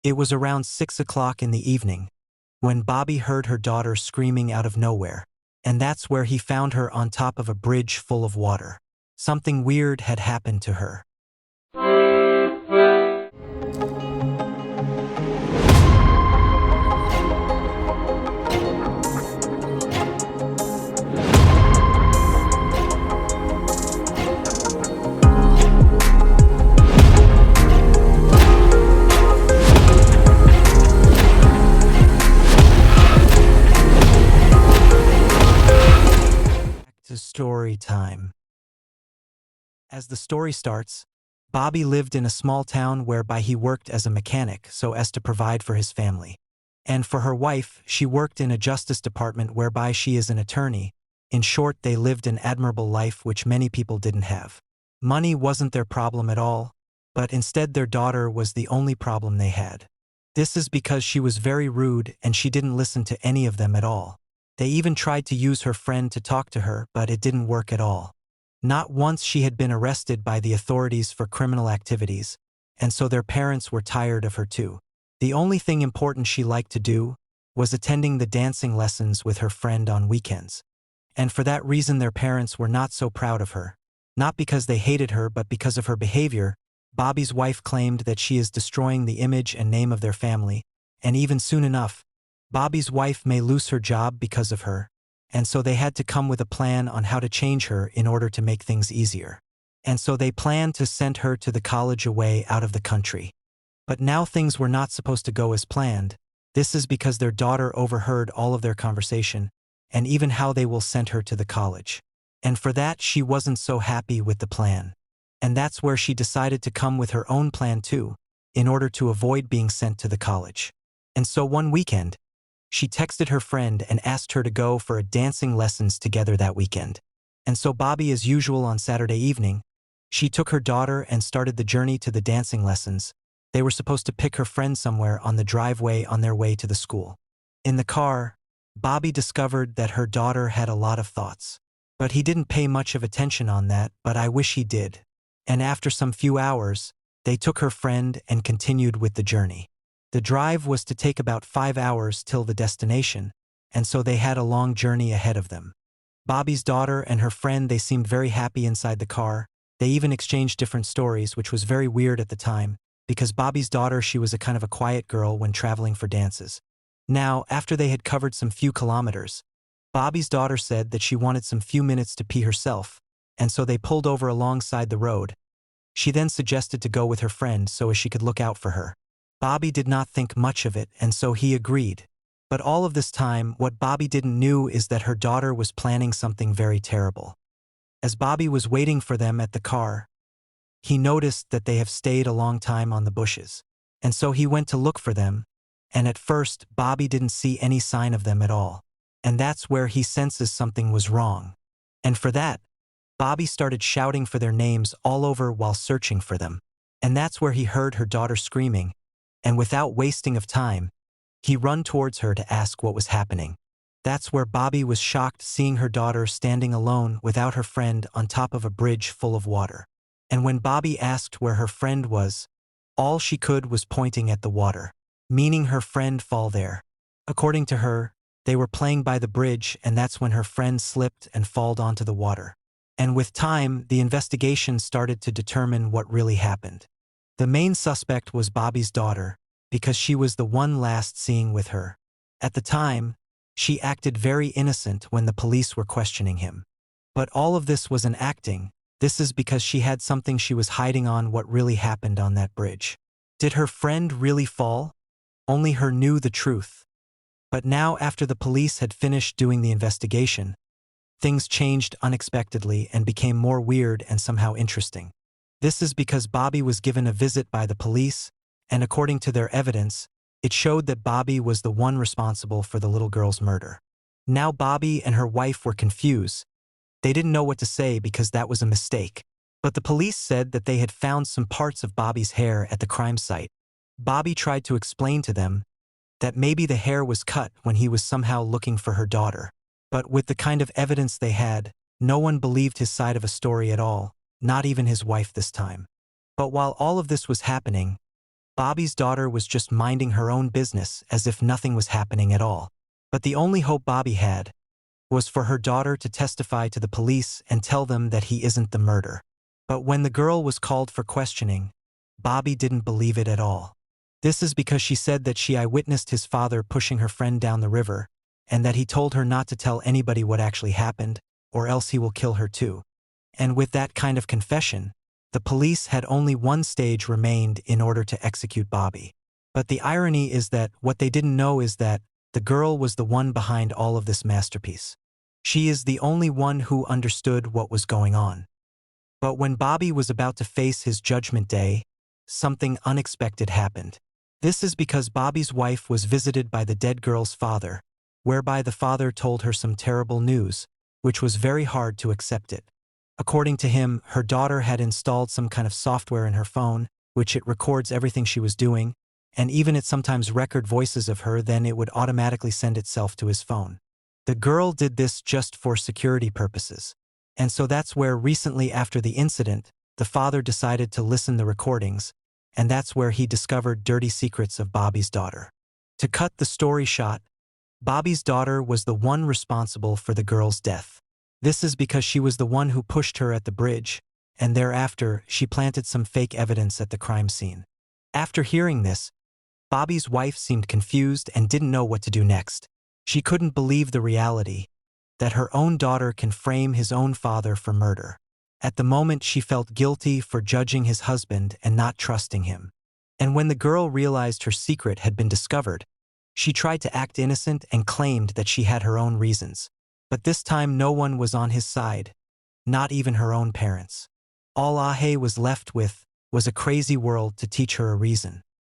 It was around 6 o'clock in the evening when Bobby heard her daughter screaming out of nowhere, and that's where he found her on top of a bridge full of water. Something weird had happened to her. Back to story time. As the story starts, Bobby lived in a small town whereby he worked as a mechanic so as to provide for his family. And for her wife, she worked in a justice department whereby she is an attorney. In short, they lived an admirable life which many people didn't have. Money wasn't their problem at all, but instead their daughter was the only problem they had. This is because she was very rude and she didn't listen to any of them at all. They even tried to use her friend to talk to her, but it didn't work at all. Not once she had been arrested by the authorities for criminal activities, and so their parents were tired of her too. The only thing important she liked to do was attending the dancing lessons with her friend on weekends. And for that reason their parents were not so proud of her. Not because they hated her but because of her behavior. Bobby's wife claimed that she is destroying the image and name of their family, and even soon enough, Bobby's wife may lose her job because of her. And so they had to come with a plan on how to change her in order to make things easier. And so they planned to send her to the college away out of the country. But now things were not supposed to go as planned. This is because their daughter overheard all of their conversation, and even how they will send her to the college. And for that she wasn't so happy with the plan. And that's where she decided to come with her own plan too, in order to avoid being sent to the college. And so one weekend, she texted her friend and asked her to go for a dancing lessons together that weekend. And so Bobby, as usual on Saturday evening, she took her daughter and started the journey to the dancing lessons. They were supposed to pick her friend somewhere on the driveway on their way to the school. In the car, Bobby discovered that her daughter had a lot of thoughts. But he didn't pay much of attention on that, but I wish he did. And after some few hours, they took her friend and continued with the journey. The drive was to take about 5 hours till the destination, and so they had a long journey ahead of them. Bobby's daughter and her friend, they seemed very happy inside the car. They even exchanged different stories, which was very weird at the time, because Bobby's daughter, she was a kind of a quiet girl when traveling for dances. Now, after they had covered some few kilometers, Bobby's daughter said that she wanted some few minutes to pee herself, and so they pulled over alongside the road. She then suggested to go with her friend so as she could look out for her. Bobby did not think much of it, and so he agreed. But all of this time, what Bobby didn't knew is that her daughter was planning something very terrible. As Bobby was waiting for them at the car, he noticed that they have stayed a long time on the bushes. And so he went to look for them, and at first, Bobby didn't see any sign of them at all. And that's where he senses something was wrong. And for that, Bobby started shouting for their names all over while searching for them. And that's where he heard her daughter screaming. And without wasting of time, he ran towards her to ask what was happening. That's where Bobby was shocked seeing her daughter standing alone without her friend on top of a bridge full of water. And when Bobby asked where her friend was, all she could was pointing at the water, meaning her friend fall there. According to her, they were playing by the bridge, and that's when her friend slipped and fell onto the water. And with time, the investigation started to determine what really happened. The main suspect was Bobby's daughter, because she was the one last seeing with her. At the time, she acted very innocent when the police were questioning him. But all of this was an acting. This is because she had something she was hiding on what really happened on that bridge. Did her friend really fall? Only her knew the truth. But now, after the police had finished doing the investigation, things changed unexpectedly and became more weird and somehow interesting. This is because Bobby was given a visit by the police, and according to their evidence, it showed that Bobby was the one responsible for the little girl's murder. Now Bobby and her wife were confused. They didn't know what to say because that was a mistake. But the police said that they had found some parts of Bobby's hair at the crime site. Bobby tried to explain to them that maybe the hair was cut when he was somehow looking for her daughter. But with the kind of evidence they had, no one believed his side of a story at all, not even his wife this time. But while all of this was happening, Bobby's daughter was just minding her own business as if nothing was happening at all. But the only hope Bobby had was for her daughter to testify to the police and tell them that he isn't the murderer. But when the girl was called for questioning, Bobby didn't believe it at all. This is because she said that she eyewitnessed his father pushing her friend down the river, and that he told her not to tell anybody what actually happened, or else he will kill her too. And with that kind of confession, the police had only one stage remained in order to execute Bobby. But the irony is that what they didn't know is that the girl was the one behind all of this masterpiece. She is the only one who understood what was going on. But when Bobby was about to face his judgment day, something unexpected happened. This is because Bobby's wife was visited by the dead girl's father, whereby the father told her some terrible news, which was very hard to accept it. According to him, her daughter had installed some kind of software in her phone, which it records everything she was doing, and even it sometimes record voices of her, then it would automatically send itself to his phone. The girl did this just for security purposes. And so that's where recently after the incident, the father decided to listen the recordings, and that's where he discovered dirty secrets of Bobby's daughter. To cut the story short, Bobby's daughter was the one responsible for the girl's death. This is because she was the one who pushed her at the bridge, and thereafter she planted some fake evidence at the crime scene. After hearing this, Bobby's wife seemed confused and didn't know what to do next. She couldn't believe the reality that her own daughter can frame his own father for murder. At the moment, she felt guilty for judging his husband and not trusting him. And when the girl realized her secret had been discovered, she tried to act innocent and claimed that she had her own reasons. But this time no one was on his side, not even her own parents. All Ahe was left with was a crazy world to teach her a reason.